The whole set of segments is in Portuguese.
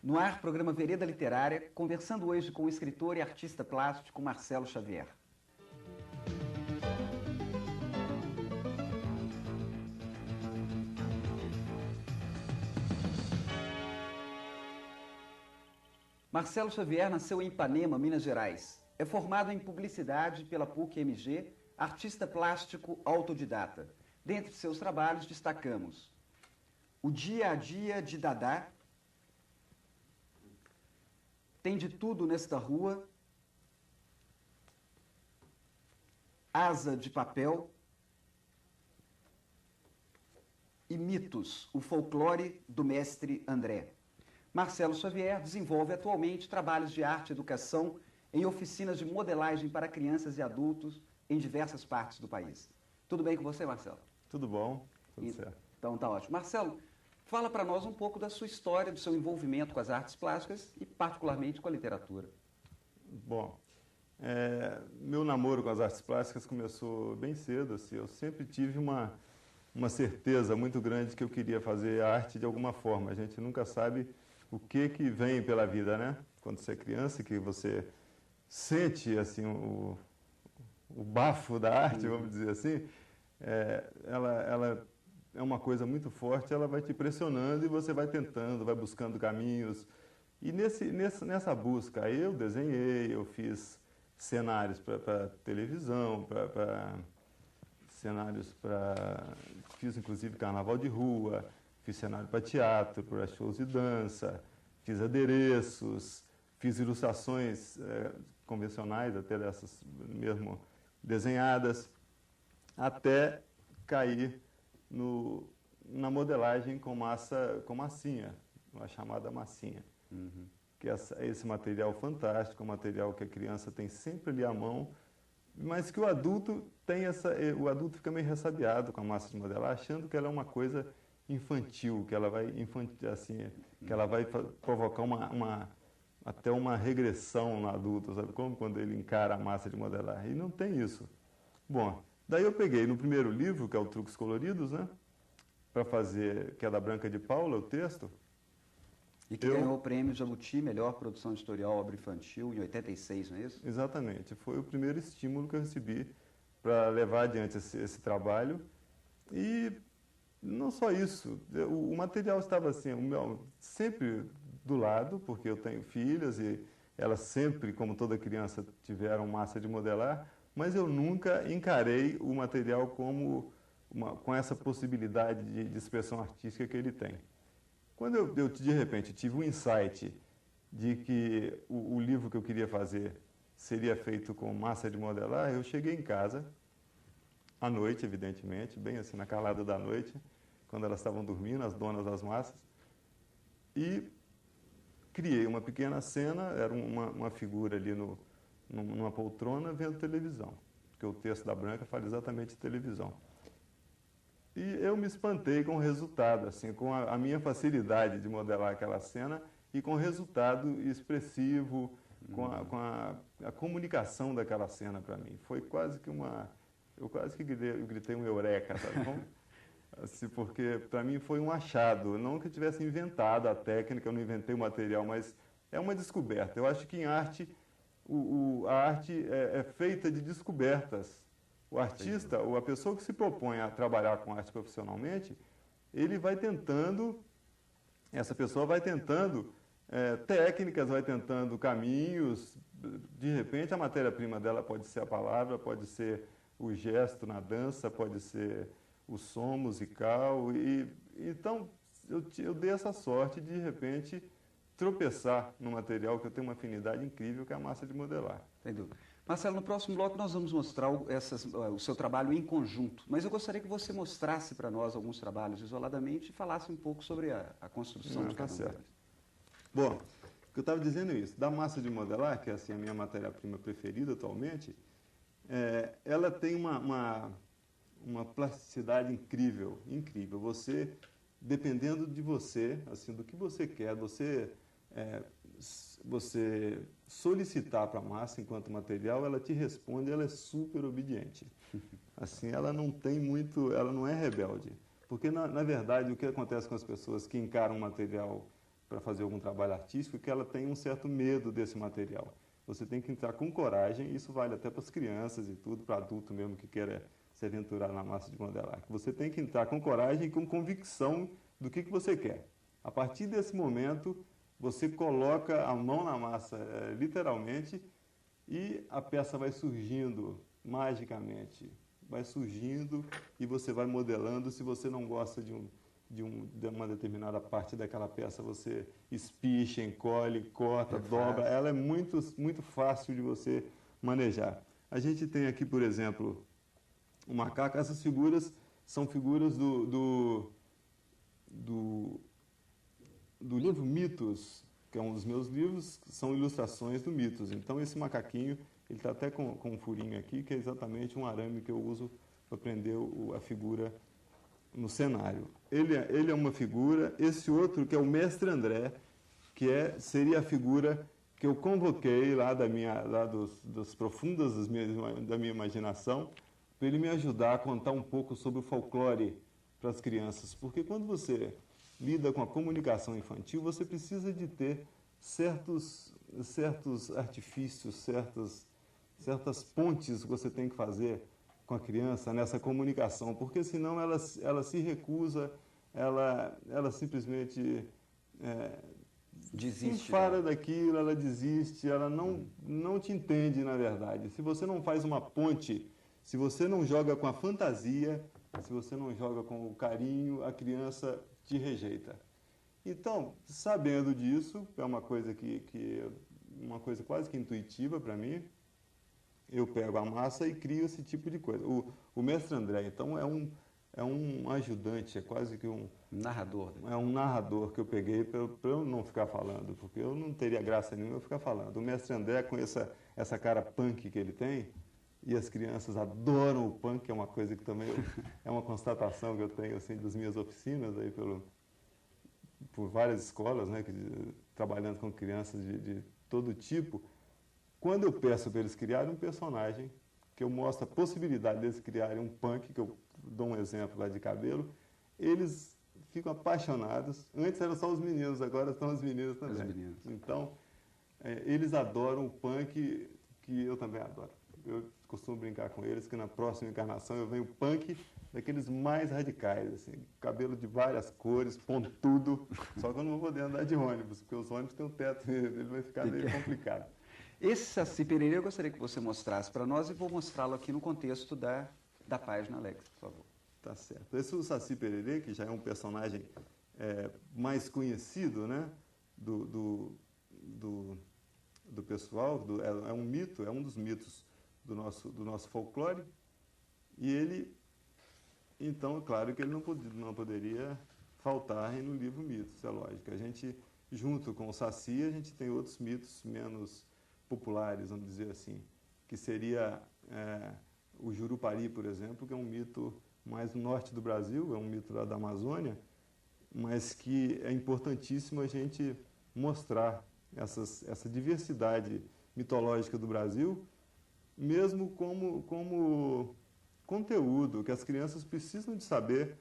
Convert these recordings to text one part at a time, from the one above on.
No ar, programa Vereda Literária, conversando hoje com o escritor e artista plástico Marcelo Xavier. Marcelo Xavier nasceu em Ipanema, Minas Gerais. É formado em publicidade pela PUC-MG, artista plástico autodidata. Dentre seus trabalhos destacamos O Dia a Dia de Dadá, Tem de Tudo Nesta Rua, Asa de Papel e Mitos, o folclore do mestre André. Marcelo Xavier desenvolve atualmente trabalhos de arte e educação em oficinas de modelagem para crianças e adultos em diversas partes do país. Tudo bem com você, Marcelo? Tudo bom, tudo certo. Então tá ótimo. Marcelo, fala para nós um pouco da sua história, do seu envolvimento com as artes plásticas e particularmente com a literatura. Bom, meu namoro com as artes plásticas começou bem cedo. Assim, eu sempre tive uma certeza muito grande que eu queria fazer arte de alguma forma. A gente nunca sabe o que vem pela vida, né? Quando você é criança, que você sente assim o bafo da arte, vamos dizer assim, ela é uma coisa muito forte, ela vai te pressionando e você vai tentando, vai buscando caminhos. E nessa busca, eu desenhei, eu fiz cenários para televisão, fiz inclusive carnaval de rua, fiz cenário para teatro, para shows de dança, fiz adereços, fiz ilustrações convencionais, até dessas mesmo desenhadas, até cair na modelagem com massinha, a chamada massinha. Uhum. Que é esse material fantástico, um material que a criança tem sempre ali à mão, mas que o adulto fica meio ressabiado com a massa de modelar, achando que ela é uma coisa infantil, que ela vai provocar até uma regressão no adulto, sabe? Como quando ele encara a massa de modelar. E não tem isso. Bom, daí eu peguei no primeiro livro, que é o Truques Coloridos, né? Para fazer, que é da Branca de Paula, o texto. E que ganhou o prêmio Jabuti, melhor produção editorial obra infantil, em 86, não é isso? Exatamente. Foi o primeiro estímulo que eu recebi para levar adiante esse trabalho. E não só isso, o material estava assim, sempre do lado, porque eu tenho filhas e elas sempre, como toda criança, tiveram massa de modelar, mas eu nunca encarei o material com essa possibilidade de expressão artística que ele tem. Quando eu de repente tive um insight de que o livro que eu queria fazer seria feito com massa de modelar, eu cheguei em casa, à noite, evidentemente, bem assim na calada da noite, quando elas estavam dormindo, as donas das massas, e criei uma pequena cena, era uma figura ali numa poltrona vendo televisão, porque o texto da Branca fala exatamente de televisão. E eu me espantei com o resultado, assim, com a minha facilidade de modelar aquela cena e com o resultado expressivo, com a comunicação daquela cena para mim. Foi quase que eu quase que gritei um eureka, sabe como? Assim, porque para mim foi um achado, não que eu tivesse inventado a técnica, eu não inventei o material, mas é uma descoberta. Eu acho que em arte, a arte é feita de descobertas. O artista, ou a pessoa que se propõe a trabalhar com arte profissionalmente, essa pessoa vai tentando técnicas, vai tentando caminhos. De repente, a matéria-prima dela pode ser a palavra, pode ser o gesto na dança, pode ser o som musical. Então, eu dei essa sorte de repente, tropeçar no material que eu tenho uma afinidade incrível, que é a massa de modelar. Sem dúvida. Marcelo, no próximo bloco nós vamos mostrar o seu trabalho em conjunto, mas eu gostaria que você mostrasse para nós alguns trabalhos isoladamente e falasse um pouco sobre a construção de cada um deles. Bom, o que eu estava dizendo é isso, da massa de modelar, que é assim, a minha matéria-prima preferida atualmente, ela tem uma plasticidade incrível, incrível. Você, dependendo de você, assim, do que você quer, você solicitar para a massa enquanto material, ela te responde, ela é super obediente. Assim, ela não é rebelde. Porque, na verdade, o que acontece com as pessoas que encaram o material para fazer algum trabalho artístico que ela tem um certo medo desse material. Você tem que entrar com coragem, isso vale até para as crianças e tudo, para adulto mesmo que queira se aventurar na massa de modelar. Você tem que entrar com coragem e com convicção do que você quer. A partir desse momento, você coloca a mão na massa, literalmente, e a peça vai surgindo magicamente. Vai surgindo e você vai modelando. Se você não gosta de uma determinada parte daquela peça, você espicha, encolhe, corta, dobra. Ela é muito, muito fácil de você manejar. A gente tem aqui, por exemplo, o macaco. Essas figuras são figuras do livro Mitos, que é um dos meus livros, são ilustrações do Mitos. Então, esse macaquinho, ele está até com um furinho aqui, que é exatamente um arame que eu uso para prender a figura no cenário. Ele é uma figura. Esse outro, que é o Mestre André, que seria a figura que eu convoquei lá das profundas da minha imaginação, para ele me ajudar a contar um pouco sobre o folclore para as crianças. Porque quando você lida com a comunicação infantil, você precisa de ter certos artifícios, certas pontes que você tem que fazer com a criança nessa comunicação, porque senão ela se recusa, ela simplesmente desiste, se enfada daquilo, ela desiste, ela não te entende, na verdade. Se você não faz uma ponte, se você não joga com a fantasia, se você não joga com o carinho, a criança te rejeita. Então, sabendo disso, é uma coisa uma coisa quase que intuitiva para mim, eu pego a massa e crio esse tipo de coisa. O Mestre André, então, é um ajudante, é quase que um narrador. É um narrador que eu peguei para eu não ficar falando, porque eu não teria graça nenhuma eu ficar falando. O Mestre André, com essa cara punk que ele tem, e as crianças adoram o punk, é uma coisa que também é uma constatação que eu tenho assim, das minhas oficinas aí por várias escolas, né, trabalhando com crianças de todo tipo. Quando eu peço para eles criarem um personagem, que eu mostro a possibilidade deles criarem um punk, que eu dou um exemplo lá de cabelo, eles ficam apaixonados. Antes eram só os meninos, agora estão as meninas também. Então, eles adoram o punk, que eu também adoro. Eu costumo brincar com eles que na próxima encarnação eu venho punk daqueles mais radicais, assim, cabelo de várias cores, pontudo, só que eu não vou poder andar de ônibus, porque os ônibus têm um teto, ele vai ficar meio complicado. Esse Saci Pererê eu gostaria que você mostrasse para nós e vou mostrá-lo aqui no contexto da página, Alex, por favor. Tá certo. Esse é o Saci Pererê, que já é um personagem mais conhecido, né, do pessoal, é um mito, é um dos mitos do nosso folclore, e ele, então, é claro que ele não poderia faltar no livro Mitos, é lógico. A gente, junto com o Saci, a gente tem outros mitos menos populares, vamos dizer assim, que seria o Jurupari, por exemplo, que é um mito mais no norte do Brasil, é um mito lá da Amazônia, mas que é importantíssimo a gente mostrar essa diversidade mitológica do Brasil, mesmo como conteúdo, que as crianças precisam de saber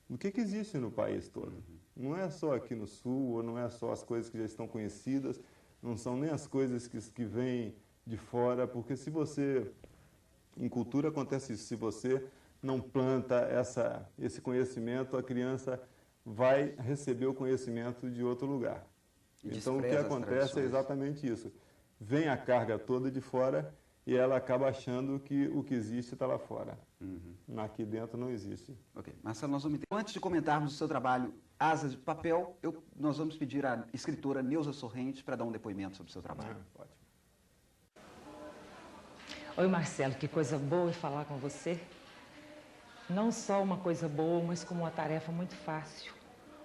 o que existe no país todo. Não é só aqui no Sul, ou não é só as coisas que já estão conhecidas, não são nem as coisas que vêm de fora, porque em cultura acontece isso, se você não planta esse conhecimento, a criança vai receber o conhecimento de outro lugar. Então, o que acontece é exatamente isso. Vem a carga toda de fora e ela acaba achando que o que existe está lá fora. Aqui dentro não existe. Ok. Marcelo, antes de comentarmos o seu trabalho Asas de Papel, nós vamos pedir à escritora Neuza Sorrente para dar um depoimento sobre o seu trabalho. Ótimo. Oi, Marcelo, que coisa boa falar com você. Não só uma coisa boa, mas como uma tarefa muito fácil,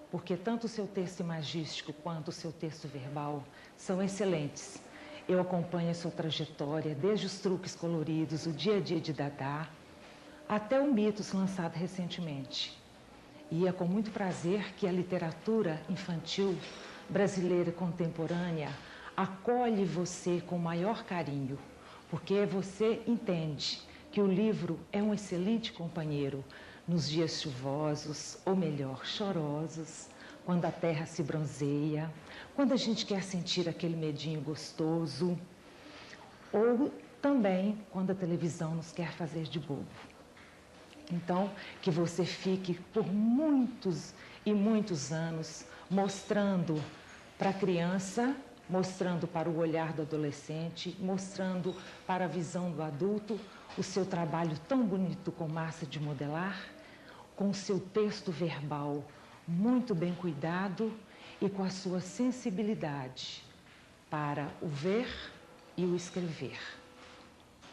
porque tanto o seu texto imagístico quanto o seu texto verbal são excelentes. Eu acompanho a sua trajetória, desde os truques coloridos, o dia a dia de Dadá, até o Mitos lançado recentemente. E é com muito prazer que a literatura infantil brasileira contemporânea acolhe você com maior carinho, porque você entende que o livro é um excelente companheiro nos dias chuvosos, ou melhor, chorosos, quando a terra se bronzeia, quando a gente quer sentir aquele medinho gostoso, ou também quando a televisão nos quer fazer de bobo. Então, que você fique por muitos e muitos anos mostrando para a criança, mostrando para o olhar do adolescente, mostrando para a visão do adulto o seu trabalho tão bonito com massa de modelar, com o seu texto verbal muito bem cuidado e com a sua sensibilidade para o ver e o escrever.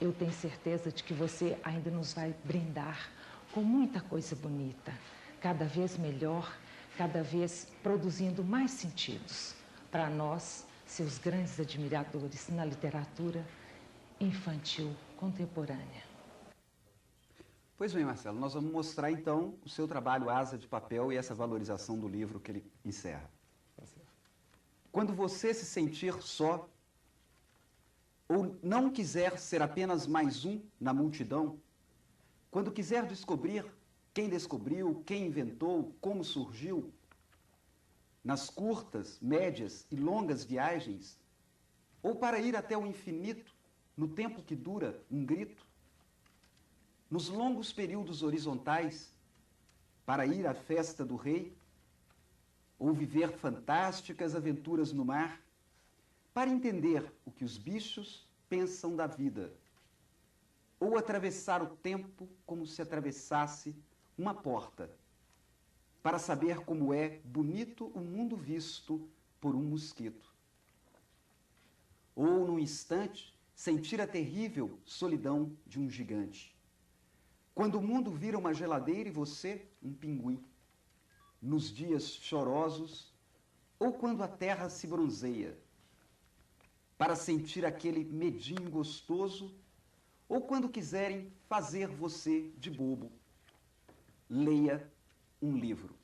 Eu tenho certeza de que você ainda nos vai brindar com muita coisa bonita, cada vez melhor, cada vez produzindo mais sentidos para nós, seus grandes admiradores na literatura infantil contemporânea. Pois bem, Marcelo, nós vamos mostrar então o seu trabalho Asa de Papel e essa valorização do livro que ele encerra. Quando você se sentir só, ou não quiser ser apenas mais um na multidão, quando quiser descobrir quem descobriu, quem inventou, como surgiu, nas curtas, médias e longas viagens, ou para ir até o infinito, no tempo que dura um grito, nos longos períodos horizontais, para ir à festa do rei, ou viver fantásticas aventuras no mar, para entender o que os bichos pensam da vida, ou atravessar o tempo como se atravessasse uma porta, para saber como é bonito o mundo visto por um mosquito. Ou, num instante, sentir a terrível solidão de um gigante. Quando o mundo vira uma geladeira e você, um pinguim. Nos dias chorosos, ou quando a terra se bronzeia, para sentir aquele medinho gostoso, ou quando quiserem fazer você de bobo. Leia um livro.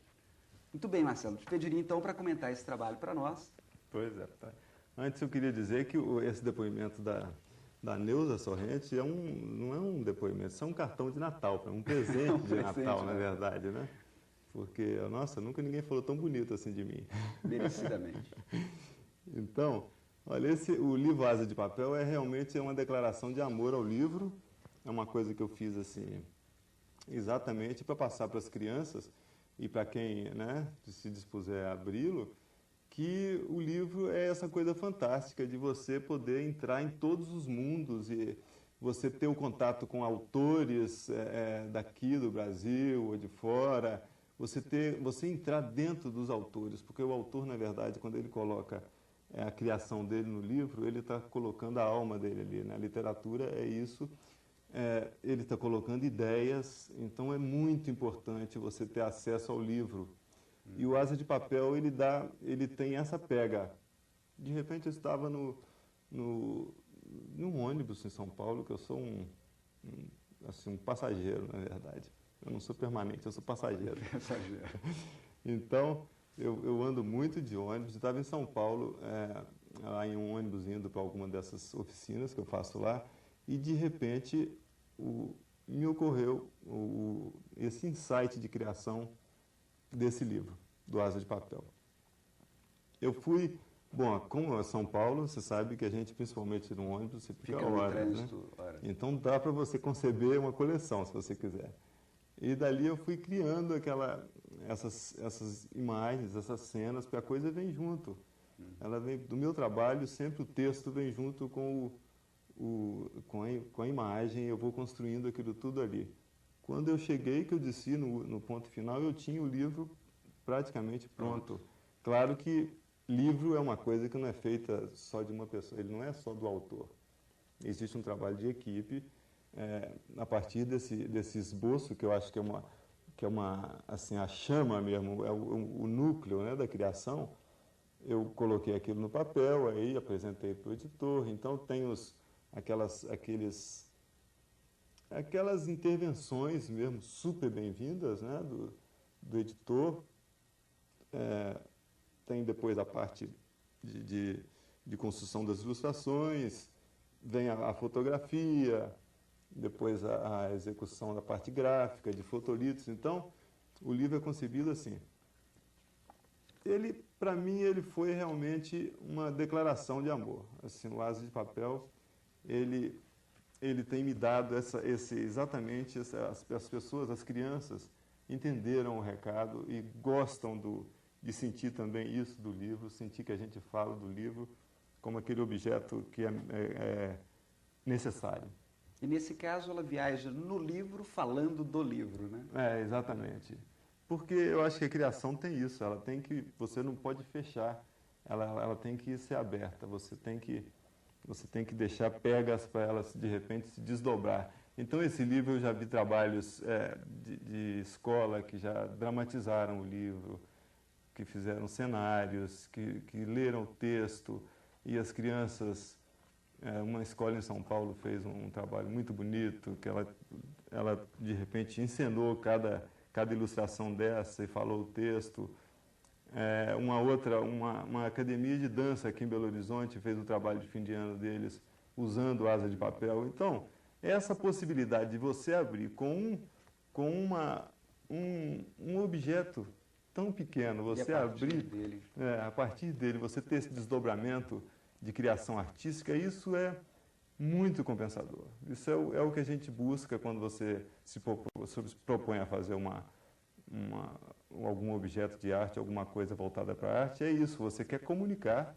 Muito bem, Marcelo, te pediria então para comentar esse trabalho para nós. Pois é. Tá. Antes eu queria dizer que esse depoimento da Neuza Sorrente não é um depoimento, isso é um cartão de Natal, é um presente de Natal, na verdade, né? Porque, nossa, nunca ninguém falou tão bonito assim de mim. Merecidamente. Então, olha, o livro Asa de Papel realmente uma declaração de amor ao livro, é uma coisa que eu fiz assim, exatamente para passar para as crianças e para quem, né, se dispuser a abri-lo, que o livro é essa coisa fantástica de você poder entrar em todos os mundos e você ter o contato com autores daqui do Brasil ou de fora, você entrar dentro dos autores, porque o autor, na verdade, quando ele coloca a criação dele no livro, ele está colocando a alma dele ali, né? A literatura é isso, ele está colocando ideias, então é muito importante você ter acesso ao livro. E o Asa de Papel, ele tem essa pega. De repente eu estava num ônibus em São Paulo, que eu sou um passageiro, na verdade. Eu não sou permanente, eu sou passageiro. Então, eu ando muito de ônibus. Eu estava em São Paulo, lá em um ônibus indo para alguma dessas oficinas que eu faço lá, e de repente me ocorreu esse insight de criação desse livro, do Asa de Papel. Eu fui, como é São Paulo, você sabe que a gente, principalmente no ônibus, você fica horas, né? Então dá para você conceber uma coleção, se você quiser. E dali eu fui criando essas imagens, essas cenas, porque a coisa vem junto. Ela vem do meu trabalho, sempre o texto vem junto com a imagem, eu vou construindo aquilo tudo ali. Quando eu cheguei, que eu desci no ponto final, eu tinha o livro praticamente pronto. Claro que livro é uma coisa que não é feita só de uma pessoa, ele não é só do autor. Existe um trabalho de equipe, a partir desse esboço, que eu acho que é uma assim, a chama mesmo, é o núcleo, né, da criação. Eu coloquei aquilo no papel, aí apresentei para o editor, então tem aquelas intervenções mesmo super bem-vindas, né, do editor. Tem depois a parte de construção das ilustrações, vem a fotografia, depois a execução da parte gráfica, de fotolitos. Então, o livro é concebido assim. ele, para mim, ele foi realmente uma declaração de amor. Assim, o Asa de Papel, ele tem me dado exatamente as pessoas, as crianças, entenderam o recado e gostam de sentir também isso do livro, sentir que a gente fala do livro como aquele objeto que é necessário. E nesse caso ela viaja no livro falando do livro, né? Exatamente. Porque eu acho que a criação tem isso, você não pode fechar, ela tem que ser aberta, você tem que deixar pegas para ela, de repente, se desdobrar. Então, esse livro, eu já vi trabalhos de escola que já dramatizaram o livro, que fizeram cenários, que leram o texto, e as crianças, uma escola em São Paulo fez um trabalho muito bonito, que ela de repente, encenou cada ilustração dessa e falou o texto. Uma academia de dança aqui em Belo Horizonte fez o trabalho de fim de ano deles usando Asa de Papel. Então, essa possibilidade de você abrir com um objeto tão pequeno, você abrir, a partir dele, você ter esse desdobramento de criação artística, isso é muito compensador. Isso é o que a gente busca quando você se propõe a fazer algum objeto de arte, alguma coisa voltada para a arte. É isso, você quer comunicar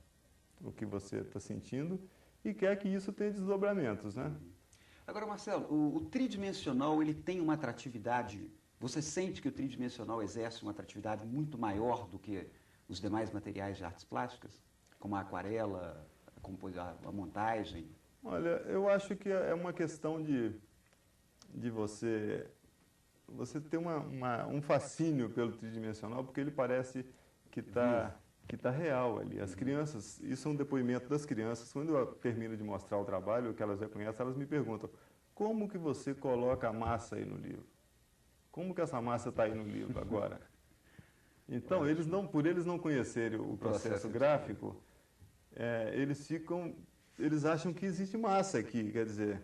o que você está sentindo e quer que isso tenha desdobramentos, né? Agora, Marcelo, o tridimensional, ele tem uma atratividade, você sente que o tridimensional exerce uma atratividade muito maior do que os demais materiais de artes plásticas, como a aquarela, a montagem? Olha, eu acho que é uma questão de você ter um fascínio pelo tridimensional, porque ele parece que está real ali. As crianças, isso é um depoimento das crianças, quando eu termino de mostrar o trabalho, que elas já conhecem, elas me perguntam, como que você coloca a massa aí no livro? Como que essa massa está aí no livro agora? Então, por eles não conhecerem o processo gráfico, eles acham que existe massa aqui, quer dizer...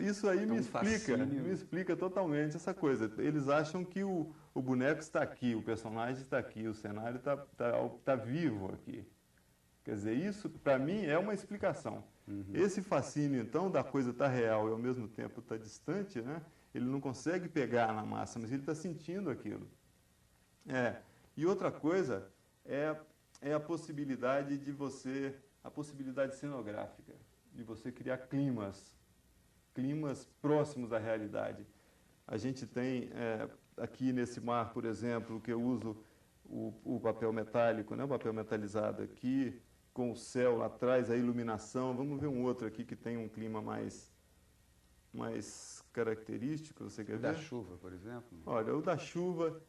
Isso aí me explica totalmente essa coisa. Eles acham que o boneco está aqui, o personagem está aqui, o cenário está vivo aqui. Quer dizer, isso para mim é uma explicação. Esse fascínio, então, da coisa estar real e ao mesmo tempo estar distante, né? Ele não consegue pegar na massa, mas ele está sentindo aquilo. E outra coisa é a possibilidade a possibilidade cenográfica, de você criar climas próximos da realidade. A gente tem aqui nesse mar, por exemplo, que eu uso o papel metálico, né? O papel metalizado aqui, com o céu lá atrás, a iluminação. Vamos ver um outro aqui que tem um clima mais característico. Você quer ver? O da chuva, por exemplo? Olha, o da chuva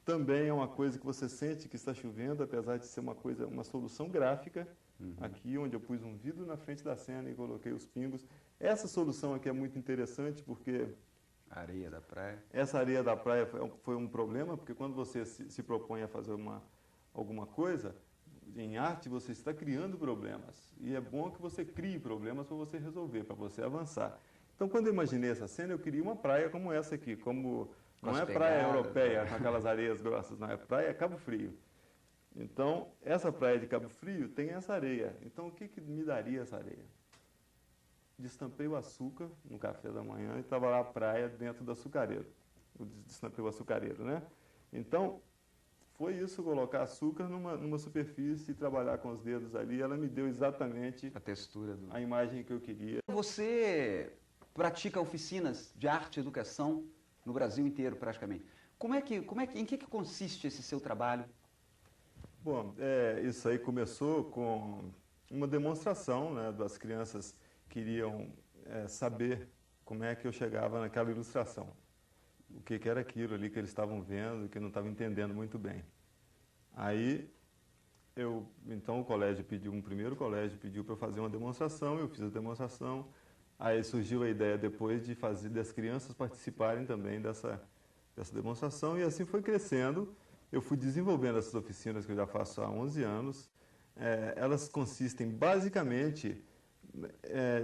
também é uma coisa que você sente que está chovendo, apesar de ser uma solução gráfica. Aqui, onde eu pus um vidro na frente da cena e coloquei os pingos. Essa solução aqui é muito interessante porque... A areia da praia. Essa areia da praia foi um problema, porque quando você se propõe a fazer alguma coisa, em arte você está criando problemas. E é bom que você crie problemas para você resolver, para você avançar. Então, quando eu imaginei essa cena, eu queria uma praia como essa aqui, não é praia europeia, com aquelas areias grossas, não, é praia Cabo Frio. Então, essa praia de Cabo Frio tem essa areia. Então, o que me daria essa areia? Destampei o açúcar no café da manhã e estava lá a praia dentro do açucareiro. Destampei o açucareiro, né? Então, foi isso, colocar açúcar numa superfície e trabalhar com os dedos ali. Ela me deu exatamente a textura a imagem que eu queria. Você pratica oficinas de arte e educação no Brasil inteiro, praticamente. Em que consiste esse seu trabalho? Bom, isso aí começou com uma demonstração, né? As crianças queriam saber como é que eu chegava naquela ilustração. O que era aquilo ali que eles estavam vendo, que eu não estava entendendo muito bem. Aí, então um primeiro colégio pediu para eu fazer uma demonstração, eu fiz a demonstração. Aí surgiu a ideia depois das crianças participarem também dessa demonstração, e assim foi crescendo. Eu fui desenvolvendo essas oficinas que eu já faço há 11 anos. Elas consistem basicamente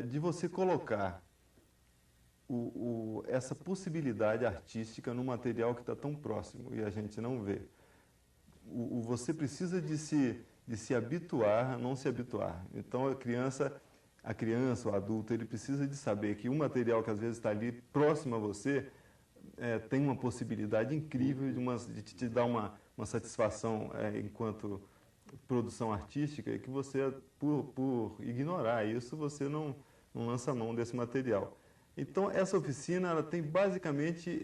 de você colocar essa possibilidade artística no material que está tão próximo e a gente não vê. você precisa de se habituar a não se habituar. Então, a criança, o adulto, ele precisa de saber que um material que às vezes está ali próximo a você tem uma possibilidade incrível de te dar uma satisfação enquanto produção artística, e que você, por ignorar isso, você não lança mão desse material. Então, essa oficina ela tem basicamente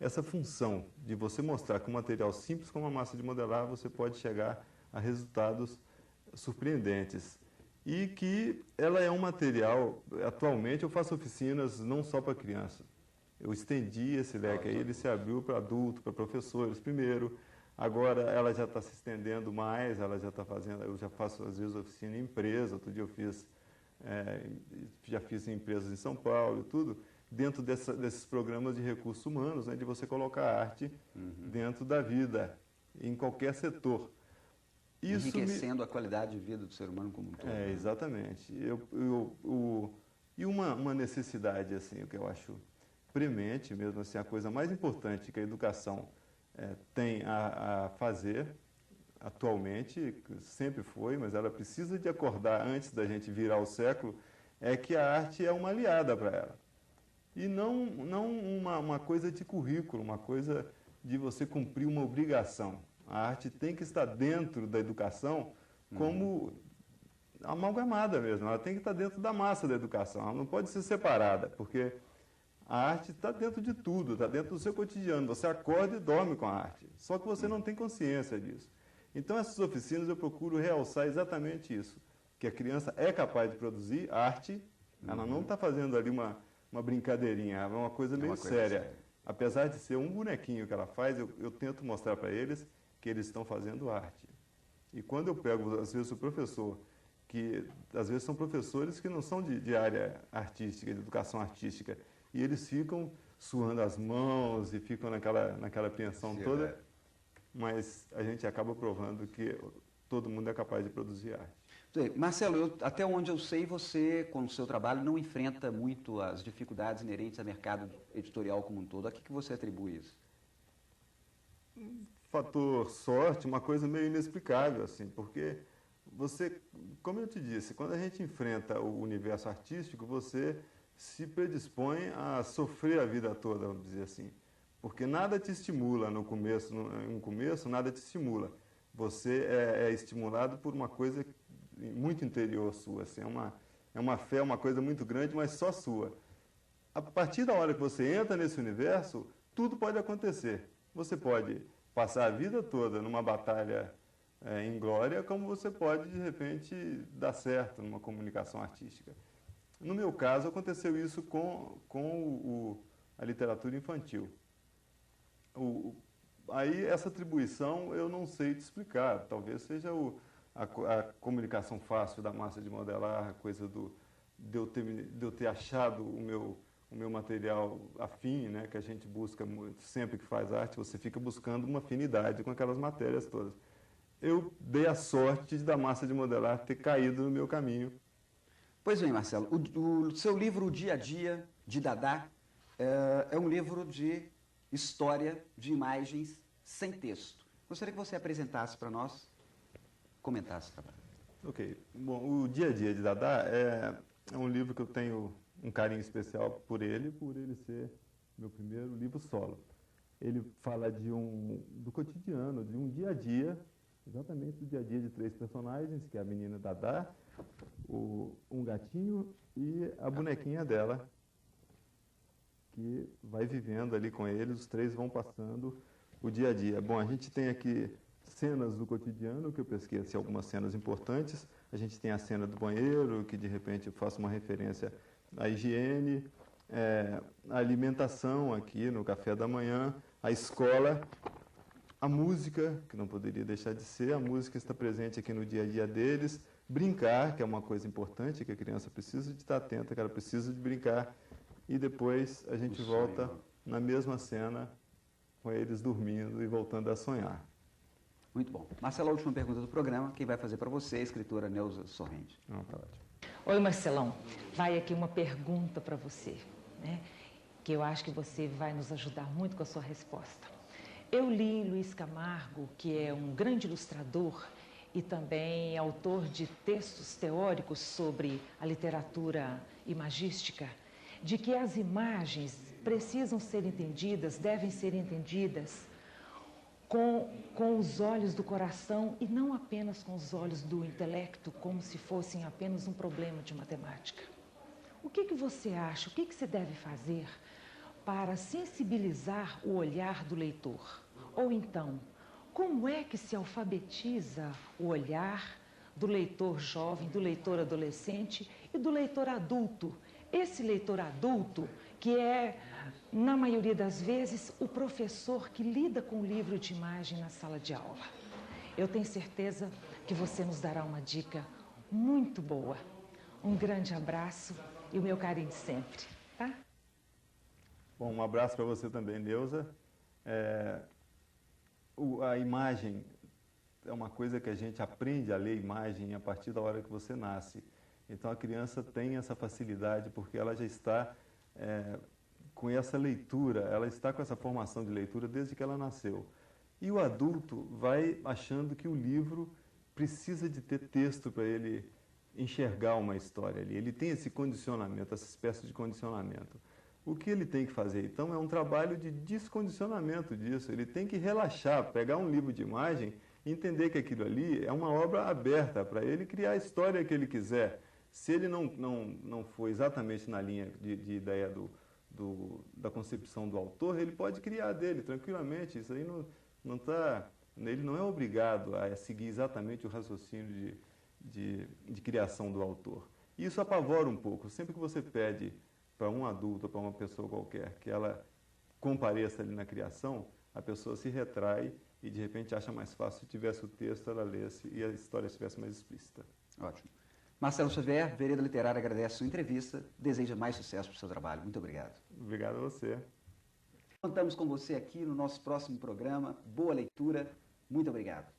essa função de você mostrar que um material simples como a massa de modelar você pode chegar a resultados surpreendentes. E que ela é um material, atualmente eu faço oficinas não só para criança. Eu estendi esse leque aí, ele se abriu para adulto, para professores primeiro. Agora ela já está se estendendo mais, ela já está fazendo, eu já faço às vezes oficina em empresa, outro dia eu já fiz em empresas em São Paulo e tudo, dentro desses programas de recursos humanos, né, de você colocar arte dentro da vida, em qualquer setor. Isso enriquecendo a qualidade de vida do ser humano como um todo. Exatamente. E uma necessidade, assim, o que eu acho premente mesmo, assim, a coisa mais importante que a educação tem a fazer atualmente, sempre foi, mas ela precisa de acordar antes da gente virar o século, é que a arte é uma aliada para ela. E não uma coisa de currículo, uma coisa de você cumprir uma obrigação. A arte tem que estar dentro da educação como amalgamada mesmo, ela tem que estar dentro da massa da educação, ela não pode ser separada, porque a arte está dentro de tudo, está dentro do seu cotidiano, você acorda e dorme com a arte, só que você não tem consciência disso. Então, essas oficinas eu procuro realçar exatamente isso, que a criança é capaz de produzir arte, ela não está fazendo ali uma brincadeirinha, é uma coisa meio séria. Apesar de ser um bonequinho que ela faz, eu tento mostrar para eles que eles estão fazendo arte. E quando eu pego, às vezes, o professor, que às vezes são professores que não são de área artística, de educação artística, e eles ficam suando as mãos e ficam naquela apreensão toda, mas a gente acaba provando que todo mundo é capaz de produzir arte. Marcelo, até onde eu sei, você, com o seu trabalho, não enfrenta muito as dificuldades inerentes ao mercado editorial como um todo. A que você atribui isso? Fator sorte, uma coisa meio inexplicável, assim, porque você, como eu te disse, quando a gente enfrenta o universo artístico, você se predispõe a sofrer a vida toda, vamos dizer assim, porque nada te estimula no começo, nada te estimula. Você é estimulado por uma coisa muito interior sua, assim, é uma fé, uma coisa muito grande, mas só sua. A partir da hora que você entra nesse universo, tudo pode acontecer. Você pode passar a vida toda numa batalha em glória, como você pode, de repente, dar certo numa comunicação artística. No meu caso, aconteceu isso com a literatura infantil. Aí, essa atribuição eu não sei te explicar. Talvez seja a comunicação fácil da massa de modelar, a coisa de eu ter achado o meu material afim, né, que a gente busca muito, sempre que faz arte, você fica buscando uma afinidade com aquelas matérias todas. Eu dei a sorte da massa de modelar ter caído no meu caminho. Pois bem, Marcelo, o seu livro O Dia a Dia, de Dadá, é um livro de história, de imagens, sem texto. Gostaria que você apresentasse para nós, comentasse o trabalho. Ok. Bom, O Dia a Dia, de Dadá é um livro que eu tenho um carinho especial por ele ser meu primeiro livro solo. Ele fala do cotidiano, de um dia a dia, exatamente do dia a dia de 3 personagens, que é a menina Dadá, um gatinho e a bonequinha dela, que vai vivendo ali com eles, os 3 vão passando o dia a dia. Bom, a gente tem aqui cenas do cotidiano, que eu pesquei assim, algumas cenas importantes. A gente tem a cena do banheiro, que de repente eu faço uma referência à higiene, a alimentação aqui no café da manhã, a escola, a música, que não poderia deixar de ser, a música está presente aqui no dia a dia deles, brincar, que é uma coisa importante, que a criança precisa de estar atenta, que ela precisa de brincar, e depois a gente volta na mesma cena, com eles dormindo e voltando a sonhar. Muito bom. Marcelo, a última pergunta do programa, quem vai fazer para você é a escritora Neuza Sorrente. Tá ótimo. Oi, Marcelão. Vai aqui uma pergunta para você, né? Que eu acho que você vai nos ajudar muito com a sua resposta. Eu li Luiz Camargo, que é um grande ilustrador e também autor de textos teóricos sobre a literatura imagística, de que as imagens precisam ser entendidas, devem ser entendidas com os olhos do coração e não apenas com os olhos do intelecto, como se fossem apenas um problema de matemática. O que você acha? O que se deve fazer para sensibilizar o olhar do leitor? Ou então, como é que se alfabetiza o olhar do leitor jovem, do leitor adolescente e do leitor adulto? Esse leitor adulto que é, na maioria das vezes, o professor que lida com o livro de imagem na sala de aula. Eu tenho certeza que você nos dará uma dica muito boa. Um grande abraço e o meu carinho de sempre, tá? Bom, um abraço para você também, Neuza. A imagem é uma coisa que a gente aprende a ler imagem a partir da hora que você nasce. Então, a criança tem essa facilidade porque ela já está com essa leitura, ela está com essa formação de leitura desde que ela nasceu. E o adulto vai achando que o livro precisa de ter texto para ele enxergar uma história ali. Ele tem esse condicionamento, essa espécie de condicionamento. O que ele tem que fazer, então, é um trabalho de descondicionamento disso. Ele tem que relaxar, pegar um livro de imagem e entender que aquilo ali é uma obra aberta para ele criar a história que ele quiser. Se ele não for exatamente na linha de ideia da concepção do autor, ele pode criar dele tranquilamente. Isso aí ele não é obrigado a seguir exatamente o raciocínio de criação do autor. Isso apavora um pouco. Sempre que você pede para um adulto, para uma pessoa qualquer, que ela compareça ali na criação, a pessoa se retrai e de repente acha mais fácil se tivesse o texto, ela lesse e a história estivesse mais explícita. Ótimo. Marcelo Xavier, Vereda Literária, agradece a sua entrevista, deseja mais sucesso para o seu trabalho. Muito obrigado. Obrigado a você. Contamos com você aqui no nosso próximo programa. Boa leitura. Muito obrigado.